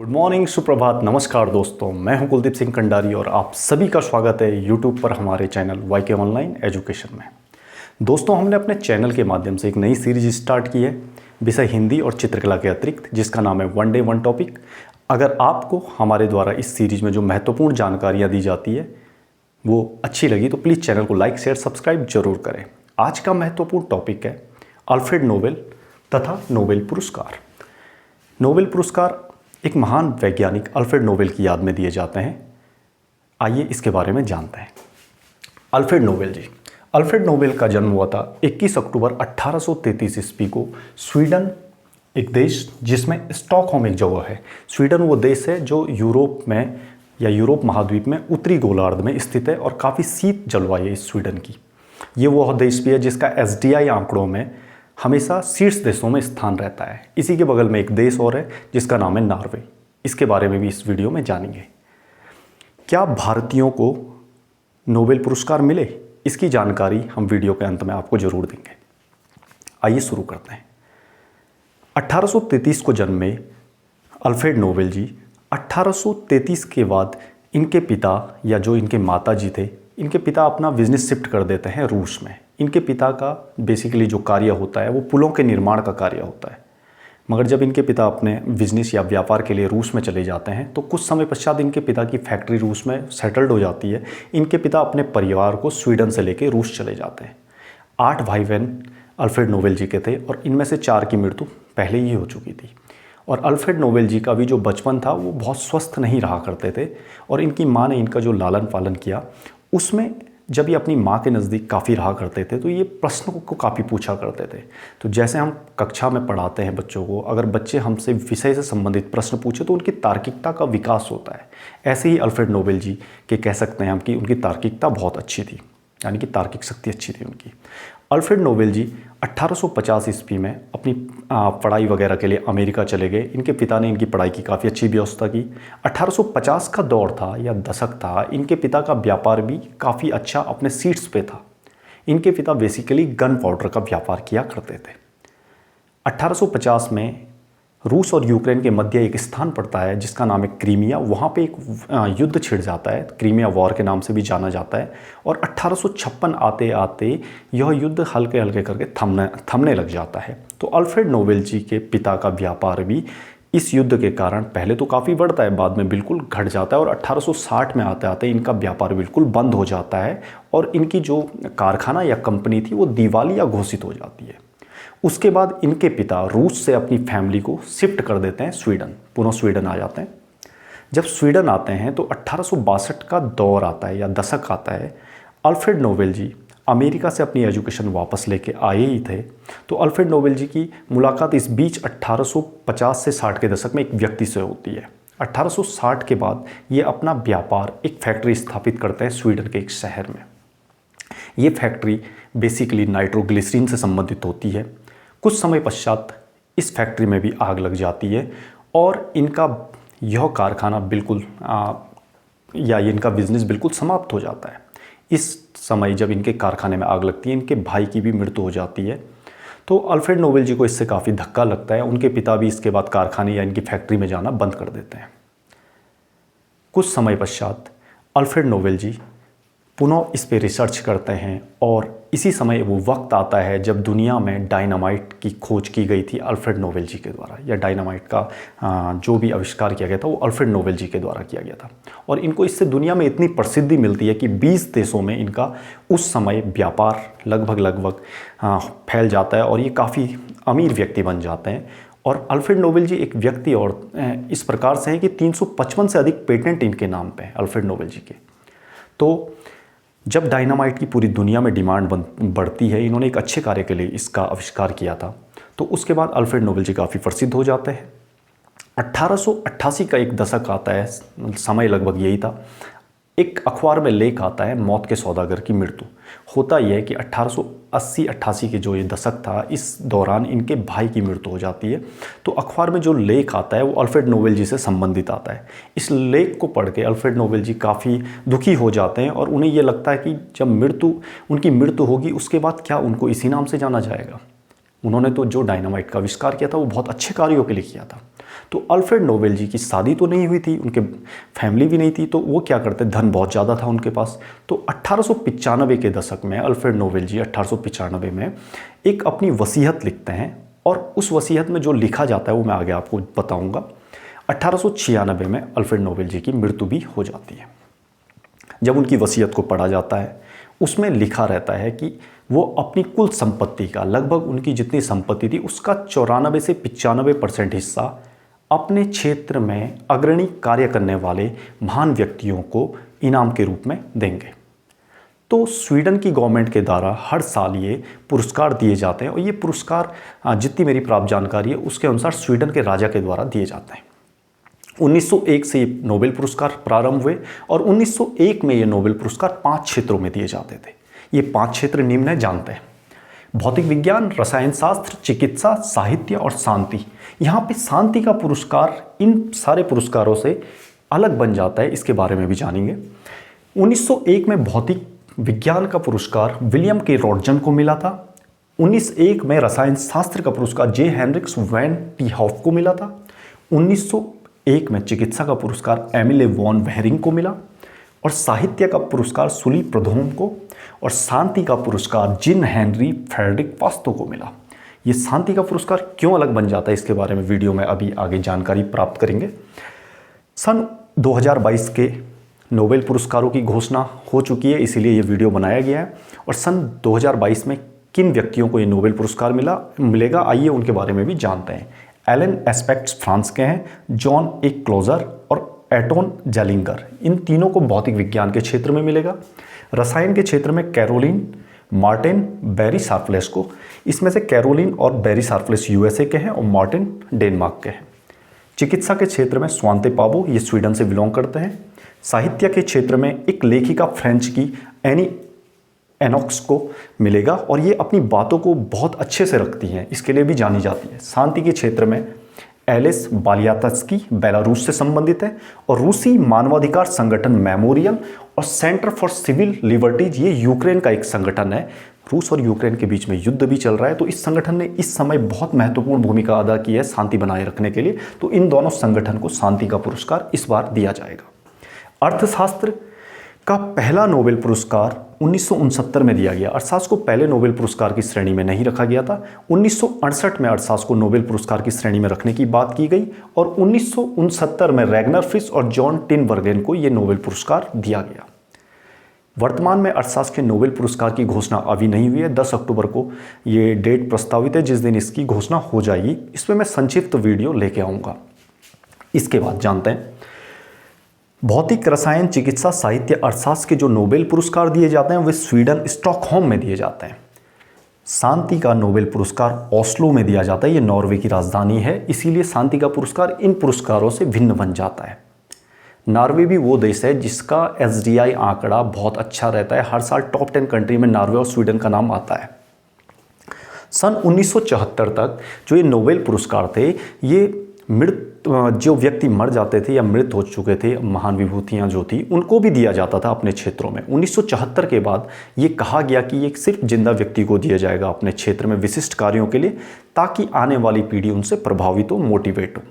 Good morning, सुप्रभात, नमस्कार दोस्तों। मैं हूं कुलदीप सिंह कंडारी और आप सभी का स्वागत है यूट्यूब पर हमारे चैनल वाईके ऑनलाइन एजुकेशन में। दोस्तों, हमने अपने चैनल के माध्यम से एक नई सीरीज स्टार्ट की है विषय हिंदी और चित्रकला के अतिरिक्त, जिसका नाम है वन डे वन टॉपिक। अगर आपको हमारे द्वारा इस सीरीज में जो महत्वपूर्ण जानकारियाँ दी जाती है वो अच्छी लगी तो प्लीज़ चैनल को लाइक शेयर सब्सक्राइब जरूर करें। आज का महत्वपूर्ण टॉपिक है अल्फ्रेड नोबेल तथा नोबेल पुरस्कार। नोबेल पुरस्कार एक महान वैज्ञानिक अल्फ्रेड नोबेल की याद में दिए जाते हैं। आइए इसके बारे में जानते हैं। अल्फ्रेड नोबेल का जन्म हुआ था 21 अक्टूबर 1833 ईस्वी को स्वीडन, एक देश जिसमें स्टॉकहोम एक जगह है। स्वीडन वो देश है जो यूरोप में या यूरोप महाद्वीप में उत्तरी गोलार्ध में स्थित है और काफ़ी शीत जलवायु है इस स्वीडन की। ये वह देश भी है जिसका SDI आंकड़ों में हमेशा शीर्ष देशों में स्थान रहता है। इसी के बगल में एक देश और है जिसका नाम है नॉर्वे। इसके बारे में भी इस वीडियो में जानेंगे। क्या भारतीयों को नोबेल पुरस्कार मिले, इसकी जानकारी हम वीडियो के अंत में आपको जरूर देंगे। आइए शुरू करते हैं। 1833 को जन्मे अल्फ्रेड नोबेल जी 1833 के बाद इनके पिता या जो इनके माता जी थे, इनके पिता अपना बिजनेस शिफ्ट कर देते हैं रूस में। इनके पिता का बेसिकली जो कार्य होता है वो पुलों के निर्माण का कार्य होता है। मगर जब इनके पिता अपने बिजनेस या व्यापार के लिए रूस में चले जाते हैं तो कुछ समय पश्चात इनके पिता की फैक्ट्री रूस में सेटल्ड हो जाती है। इनके पिता अपने परिवार को स्वीडन से लेकर रूस चले जाते हैं। 8 भाई बहन अल्फ्रेड नोबेल जी के थे और इनमें से 4 की मृत्यु पहले ही हो चुकी थी। और अल्फ्रेड नोबेल जी का भी जो बचपन था वो बहुत स्वस्थ नहीं रहा करते थे और इनकी माँ ने इनका जो लालन पालन किया उसमें जब ये अपनी माँ के नज़दीक काफ़ी रहा करते थे तो ये प्रश्नों को काफ़ी पूछा करते थे। तो जैसे हम कक्षा में पढ़ाते हैं बच्चों को, अगर बच्चे हमसे विषय से संबंधित प्रश्न पूछे तो उनकी तार्किकता का विकास होता है। ऐसे ही अल्फ्रेड नोबेल जी के कह सकते हैं हम कि उनकी तार्किकता बहुत अच्छी थी, यानी कि तार्किक शक्ति अच्छी थी उनकी। अल्फ्रेड नोबेल जी 1850 ईस्वी में अपनी पढ़ाई वगैरह के लिए अमेरिका चले गए। इनके पिता ने इनकी पढ़ाई की काफ़ी अच्छी व्यवस्था की। 1850 का दौर था या दशक था, इनके पिता का व्यापार भी काफ़ी अच्छा अपने सीट्स पे था। इनके पिता बेसिकली गन पाउडर का व्यापार किया करते थे। 1850 में रूस और यूक्रेन के मध्य एक स्थान पड़ता है जिसका नाम है क्रीमिया। वहाँ पे एक युद्ध छिड़ जाता है, क्रीमिया वॉर के नाम से भी जाना जाता है। और 1856 आते आते यह युद्ध हल्के हल्के करके थमने लग जाता है। तो अल्फ्रेड नोबेल जी के पिता का व्यापार भी इस युद्ध के कारण पहले तो काफ़ी बढ़ता है, बाद में बिल्कुल घट जाता है और 1860 में आते आते इनका व्यापार बिल्कुल बंद हो जाता है और इनकी जो कारखाना या कंपनी थी वो दिवालिया घोषित हो जाती है। उसके बाद इनके पिता रूस से अपनी फैमिली को शिफ्ट कर देते हैं स्वीडन, पुनः स्वीडन आ जाते हैं। जब स्वीडन आते हैं तो 1862 का दौर आता है या दशक आता है। अल्फ्रेड नोबेल जी अमेरिका से अपनी एजुकेशन वापस लेके आए ही थे। तो अल्फ्रेड नोबेल जी की मुलाकात इस बीच 1850 से 60 के दशक में एक व्यक्ति से होती है। 1860 के बाद ये अपना व्यापार एक फैक्ट्री स्थापित करते हैं स्वीडन के एक शहर में। ये फैक्ट्री बेसिकली नाइट्रोग्लिसरीन से संबंधित होती है। कुछ समय पश्चात इस फैक्ट्री में भी आग लग जाती है और इनका यह कारखाना बिल्कुल या इनका बिजनेस बिल्कुल समाप्त हो जाता है। इस समय जब इनके कारखाने में आग लगती है, इनके भाई की भी मृत्यु हो जाती है। तो अल्फ्रेड नोबेल जी को इससे काफ़ी धक्का लगता है। उनके पिता भी इसके बाद कारखाने या इनकी फैक्ट्री में जाना बंद कर देते हैं। कुछ समय पश्चात अल्फ्रेड नोबेल जी पुनः इस पे रिसर्च करते हैं और इसी समय वो वक्त आता है जब दुनिया में डायनामाइट की खोज की गई थी अल्फ्रेड नोबेल जी के द्वारा, या डायनामाइट का जो भी आविष्कार किया गया था वो अल्फ्रेड नोबेल जी के द्वारा किया गया था। और इनको इससे दुनिया में इतनी प्रसिद्धि मिलती है कि 20 देशों में इनका उस समय व्यापार लगभग फैल जाता है और ये काफ़ी अमीर व्यक्ति बन जाते हैं। और अल्फ्रेड नोबेल जी एक व्यक्ति और इस प्रकार से हैं कि 355 से अधिक पेटेंट इनके नाम पे हैं अल्फ्रेड नोबेल जी के। तो जब डायनामाइट की पूरी दुनिया में डिमांड बढ़ती है, इन्होंने एक अच्छे कार्य के लिए इसका आविष्कार किया था। तो उसके बाद अल्फ्रेड नोबेल जी काफ़ी प्रसिद्ध हो जाते हैं। 1888 का एक दशक आता है, समय लगभग यही था। एक अखबार में लेख आता है मौत के सौदागर की मृत्यु। होता यह है कि 1880-88 के जो ये दशक था, इस दौरान इनके भाई की मृत्यु हो जाती है। तो अखबार में जो लेख आता है वो अल्फ्रेड नोबेल जी से संबंधित आता है। इस लेख को पढ़ के अल्फ्रेड नोबेल जी काफ़ी दुखी हो जाते हैं और उन्हें ये लगता है कि जब उनकी मृत्यु होगी उसके बाद क्या उनको इसी नाम से जाना जाएगा। उन्होंने तो जो डायनामाइट का आविष्कार किया था वो बहुत अच्छे कार्यों के लिए किया था। तो अल्फ्रेड नोबेल जी की शादी तो नहीं हुई थी, उनके फैमिली भी नहीं थी, तो वो क्या करते, धन बहुत ज़्यादा था उनके पास। तो 1895 के दशक में अल्फ्रेड नोबेल जी 1895 में एक अपनी वसीयत लिखते हैं, और उस वसीयत में जो लिखा जाता है वो मैं आगे आपको बताऊँगा। 1896 में अल्फ्रेड नोबेल जी की मृत्यु भी हो जाती है। जब उनकी वसीयत को पढ़ा जाता है, उसमें लिखा रहता है कि वो अपनी कुल संपत्ति का, लगभग उनकी जितनी संपत्ति थी उसका 94 से 95% हिस्सा अपने क्षेत्र में अग्रणी कार्य करने वाले महान व्यक्तियों को इनाम के रूप में देंगे। तो स्वीडन की गवर्नमेंट के द्वारा हर साल ये पुरस्कार दिए जाते हैं, और ये पुरस्कार जितनी मेरी प्राप्त जानकारी है उसके अनुसार स्वीडन के राजा के द्वारा दिए जाते हैं। 1901 से ये नोबेल पुरस्कार प्रारंभ हुए, और 1901 में ये नोबेल पुरस्कार 5 क्षेत्रों में दिए जाते थे। ये 5 क्षेत्र निम्न है, जानते हैं। भौतिक विज्ञान, रसायन शास्त्र, चिकित्सा, साहित्य और शांति। यहाँ पे शांति का पुरस्कार इन सारे पुरस्कारों से अलग बन जाता है, इसके बारे में भी जानेंगे। 1901 में भौतिक विज्ञान का पुरस्कार विलियम के रॉटजन को मिला था। 1901 में रसायन शास्त्र का पुरस्कार जे हेनरिक्स वैन टी हॉफ को मिला था। 1901 में चिकित्सा का पुरस्कार एमिले वॉन वेहरिंग को मिला, और साहित्य का पुरस्कार सुली प्रधोम को, और शांति का पुरस्कार जिन हेनरी फ्रेडरिक वास्तव को मिला। ये शांति का पुरस्कार क्यों अलग बन जाता है, इसके बारे में वीडियो में अभी आगे जानकारी प्राप्त करेंगे। सन 2022 के नोबेल पुरस्कारों की घोषणा हो चुकी है, इसीलिए ये वीडियो बनाया गया है। और सन 2022 में किन व्यक्तियों को ये नोबेल पुरस्कार मिलेगा, आइए उनके बारे में भी जानते हैं। एलन एस्पेक्ट्स फ्रांस के हैं, जॉन ए क्लोजर और एटोन जेलिंगर, इन तीनों को भौतिक विज्ञान के क्षेत्र में मिलेगा। रसायन के क्षेत्र में कैरोलिन मार्टिन बेरी शार्पलेस को, इसमें से कैरोलिन और बेरी शार्पलेस यूएसए के हैं और मार्टिन डेनमार्क के हैं। चिकित्सा के क्षेत्र में स्वांते पाबो, ये स्वीडन से बिलोंग करते हैं। साहित्य के क्षेत्र में एक लेखिका फ्रेंच की एनी एनॉक्स को मिलेगा, और ये अपनी बातों को बहुत अच्छे से रखती हैं, इसके लिए भी जानी जाती है। शांति के क्षेत्र में एलिस बालियात्स्की बेलारूस से संबंधित है, और रूसी मानवाधिकार संगठन मेमोरियल और सेंटर फॉर सिविल लिबर्टीज, ये यूक्रेन का एक संगठन है। रूस और यूक्रेन के बीच में युद्ध भी चल रहा है, तो इस संगठन ने इस समय बहुत महत्वपूर्ण भूमिका अदा की है शांति बनाए रखने के लिए। तो इन दोनों संगठन को शांति का पुरस्कार इस बार दिया जाएगा। अर्थशास्त्र का पहला नोबेल पुरस्कार 1969 में दिया गया। अर्थशास्त्र को पहले नोबेल पुरस्कार की श्रेणी में नहीं रखा गया था। 1968 में अर्थशास्त्र को नोबेल पुरस्कार की श्रेणी में रखने की बात की गई, और 1969 में रैगनर फिश और जॉन टिनबर्गेन को यह नोबेल पुरस्कार दिया गया। वर्तमान में अर्थशास्त्र के नोबेल पुरस्कार की घोषणा अभी नहीं हुई है। 10 अक्टूबर को ये डेट प्रस्तावित है, जिस दिन इसकी घोषणा हो जाएगी। इसमें मैं संक्षिप्त वीडियो लेके आऊँगा। इसके बाद जानते हैं भौतिक, रसायन, चिकित्सा, साहित्य, अर्थशास्त्र के जो नोबेल पुरस्कार दिए जाते हैं वे स्वीडन स्टॉकहोम में दिए जाते हैं। शांति का नोबेल पुरस्कार ओस्लो में दिया जाता है, ये नॉर्वे की राजधानी है, इसीलिए शांति का पुरस्कार इन पुरस्कारों से भिन्न बन जाता है। नॉर्वे भी वो देश है जिसका SDI आंकड़ा बहुत अच्छा रहता है। हर साल टॉप 10 कंट्री में नॉर्वे और स्वीडन का नाम आता है। सन 1974 तक जो ये नोबेल पुरस्कार थे, ये जो व्यक्ति मर जाते थे या मृत हो चुके थे, महान विभूतियां जो थी, उनको भी दिया जाता था अपने क्षेत्रों में। 1974 के बाद ये कहा गया कि ये सिर्फ जिंदा व्यक्ति को दिया जाएगा अपने क्षेत्र में विशिष्ट कार्यों के लिए, ताकि आने वाली पीढ़ी उनसे प्रभावित हो, मोटिवेट हो।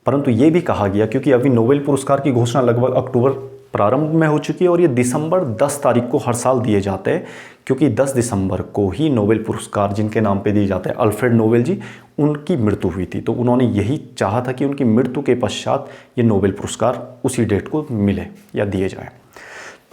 परंतु ये भी कहा गया, क्योंकि अभी नोबेल पुरस्कार की घोषणा लगभग अक्टूबर प्रारंभ में हो चुकी है, और ये दिसंबर 10 तारीख को हर साल दिए जाते हैं, क्योंकि 10 दिसंबर को ही नोबेल पुरस्कार जिनके नाम पे दिए जाते हैं, अल्फ्रेड नोबेल जी, उनकी मृत्यु हुई थी। तो उन्होंने यही चाहा था कि उनकी मृत्यु के पश्चात ये नोबेल पुरस्कार उसी डेट को मिले या दिए जाए।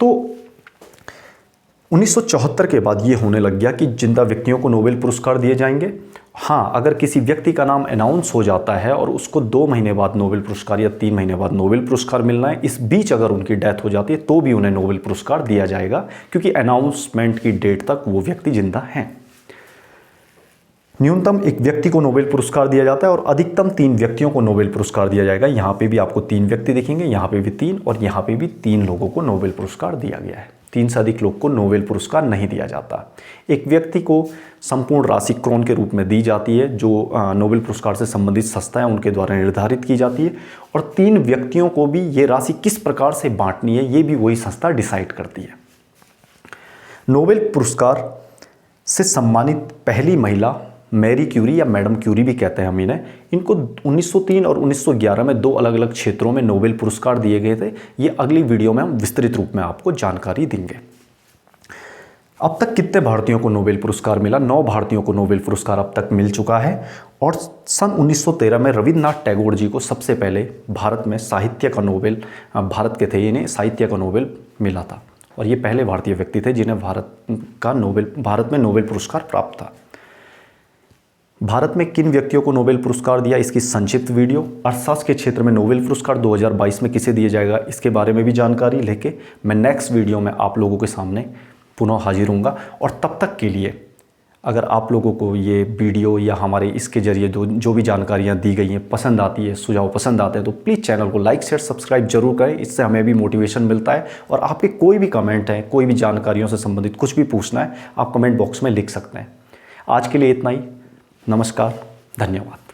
तो 1974 के बाद ये होने लग गया कि जिंदा व्यक्तियों को नोबेल पुरस्कार दिए जाएंगे। हाँ, अगर किसी व्यक्ति का नाम अनाउंस हो जाता है और उसको 2 महीने बाद नोबेल पुरस्कार या 3 महीने बाद नोबेल पुरस्कार मिलना है, इस बीच अगर उनकी डेथ हो जाती है तो भी उन्हें नोबेल पुरस्कार दिया जाएगा, क्योंकि अनाउंसमेंट की डेट तक वो व्यक्ति जिंदा हैं। न्यूनतम 1 व्यक्ति को नोबेल पुरस्कार दिया जाता है और अधिकतम 3 व्यक्तियों को नोबेल पुरस्कार दिया जाएगा। यहाँ पे भी आपको 3 व्यक्ति दिखेंगे, यहाँ पे भी 3 और यहाँ पे भी 3 लोगों को नोबेल पुरस्कार दिया गया है। 3 से अधिक लोग को नोबेल पुरस्कार नहीं दिया जाता। एक व्यक्ति को संपूर्ण राशि क्रोन के रूप में दी जाती है, जो नोबेल पुरस्कार से संबंधित संस्थाएं उनके द्वारा निर्धारित की जाती है, और 3 व्यक्तियों को भी ये राशि किस प्रकार से बांटनी है ये भी वही संस्था डिसाइड करती है। नोबेल पुरस्कार से सम्मानित पहली महिला मैरी क्यूरी या मैडम क्यूरी भी कहते हैं हम इन्हें। इनको 1903 और 1911 में 2 अलग अलग क्षेत्रों में नोबेल पुरस्कार दिए गए थे। ये अगली वीडियो में हम विस्तृत रूप में आपको जानकारी देंगे। अब तक कितने भारतीयों को नोबेल पुरस्कार मिला? 9 भारतीयों को नोबेल पुरस्कार अब तक मिल चुका है। और सन 1913 में रविन्द्रनाथ टैगोर जी को सबसे पहले भारत में साहित्य का नोबेल, भारत के थे, इन्हें साहित्य का नोबेल मिला था। और ये पहले भारतीय व्यक्ति थे जिन्हें भारत में नोबेल पुरस्कार प्राप्त था। भारत में किन व्यक्तियों को नोबेल पुरस्कार दिया, इसकी संक्षिप्त वीडियो। अर्थशास्त्र के क्षेत्र में नोबेल पुरस्कार 2022 में किसे दिया जाएगा, इसके बारे में भी जानकारी लेके मैं नेक्स्ट वीडियो में आप लोगों के सामने पुनः हाजिर होऊंगा। और तब तक के लिए अगर आप लोगों को ये वीडियो या हमारे इसके ज़रिए जो भी जानकारियाँ दी गई हैं पसंद आती है, सुझाव पसंद आते हैं, तो प्लीज़ चैनल को लाइक शेयर सब्सक्राइब जरूर करें। इससे हमें भी मोटिवेशन मिलता है। और आपके कोई भी कमेंट है, कोई भी जानकारियों से संबंधित कुछ भी पूछना है, आप कमेंट बॉक्स में लिख सकते हैं। आज के लिए इतना ही। नमस्कार, धन्यवाद।